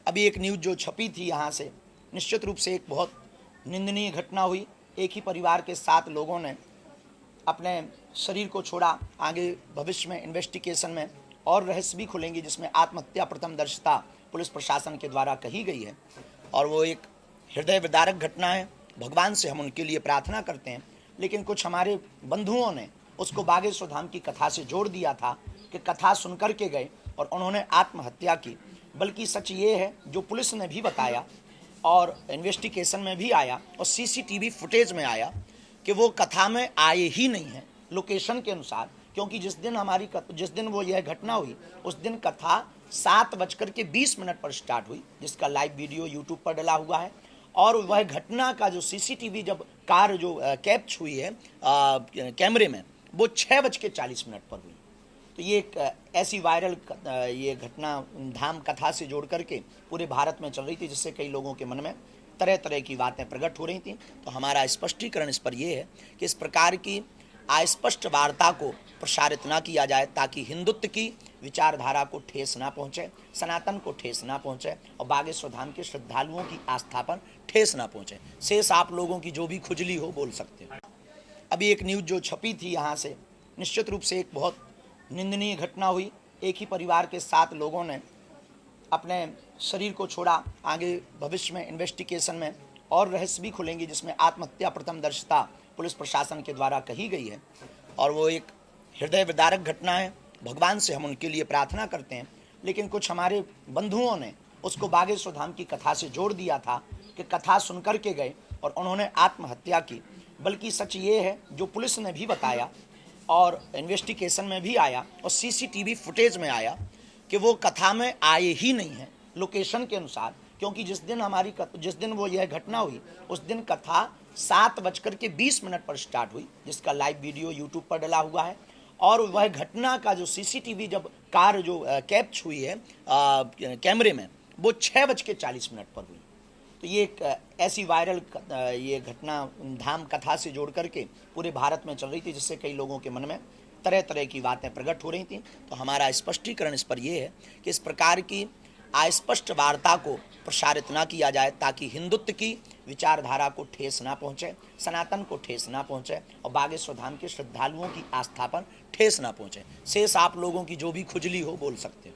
अभी एक न्यूज़ जो छपी थी यहाँ से, निश्चित रूप से एक बहुत निंदनीय घटना हुई। एक ही परिवार के 7 लोगों ने अपने शरीर को छोड़ा। आगे भविष्य में इन्वेस्टिगेशन में और रहस्य भी खुलेंगे, जिसमें आत्महत्या प्रथमदर्शिता पुलिस प्रशासन के द्वारा कही गई है और वो एक हृदय विदारक घटना है। भगवान से हम उनके लिए प्रार्थना करते हैं, लेकिन कुछ हमारे बंधुओं ने उसको बागेश्वर धाम की कथा से जोड़ दिया था कि कथा सुन कर के गए और उन्होंने आत्महत्या की। बल्कि सच ये है, जो पुलिस ने भी बताया और इन्वेस्टिगेशन में भी आया और सीसीटीवी फुटेज में आया, कि वो कथा में आए ही नहीं है लोकेशन के अनुसार। क्योंकि जिस दिन वो यह घटना हुई, उस दिन कथा 7:20 पर स्टार्ट हुई, जिसका लाइव वीडियो यूट्यूब पर डला हुआ है। और वह घटना का जो सीसीटीवी जब कार जो कैप्च हुई है कैमरे में, वो 6:40 पर हुई। तो ये एक ऐसी वायरल ये घटना धाम कथा से जोड़ करके पूरे भारत में चल रही थी, जिससे कई लोगों के मन में तरह तरह की बातें प्रकट हो रही थी। तो हमारा स्पष्टीकरण इस पर यह है कि इस प्रकार की अस्पष्ट वार्ता को प्रसारित ना किया जाए, ताकि हिंदुत्व की विचारधारा को ठेस ना पहुंचे, सनातन को ठेस ना पहुंचे और बागेश्वर धाम के श्रद्धालुओं की आस्था पर ठेस ना पहुंचे। शेष आप लोगों की जो भी खुजली हो बोल सकते हो। अभी एक न्यूज़ जो छपी थी यहाँ से, निश्चित रूप से एक बहुत निंदनीय घटना हुई। एक ही परिवार के 7 लोगों ने अपने शरीर को छोड़ा। आगे भविष्य में इन्वेस्टिगेशन में और रहस्य भी खुलेंगे, जिसमें आत्महत्या प्रथमदर्शिता पुलिस प्रशासन के द्वारा कही गई है और वो एक हृदय विदारक घटना है। भगवान से हम उनके लिए प्रार्थना करते हैं, लेकिन कुछ हमारे बंधुओं ने उसको बागेश्वर धाम की कथा से जोड़ दिया था कि कथा सुन कर के गए और उन्होंने आत्महत्या की। बल्कि सच ये है, जो पुलिस ने भी बताया और इन्वेस्टिगेशन में भी आया और सीसीटीवी फुटेज में आया, कि वो कथा में आए ही नहीं है लोकेशन के अनुसार। क्योंकि जिस दिन वो यह घटना हुई, उस दिन कथा 7:20 पर स्टार्ट हुई, जिसका लाइव वीडियो यूट्यूब पर डला हुआ है। और वह घटना का जो सीसीटीवी जब कार जो कैप्च हुई है कैमरे में, वो 6:40 पर हुई। तो ये एक ऐसी वायरल ये घटना धाम कथा से जोड़ करके पूरे भारत में चल रही थी, जिससे कई लोगों के मन में तरह तरह की बातें प्रकट हो रही थी। तो हमारा स्पष्टीकरण इस पर यह है कि इस प्रकार की अस्पष्ट वार्ता को प्रसारित ना किया जाए, ताकि हिंदुत्व की विचारधारा को ठेस ना पहुंचे, सनातन को ठेस ना पहुंचे और बागेश्वर धाम के श्रद्धालुओं की आस्था पर ठेस ना पहुंचे। शेष आप लोगों की जो भी खुजली हो बोल सकते हो।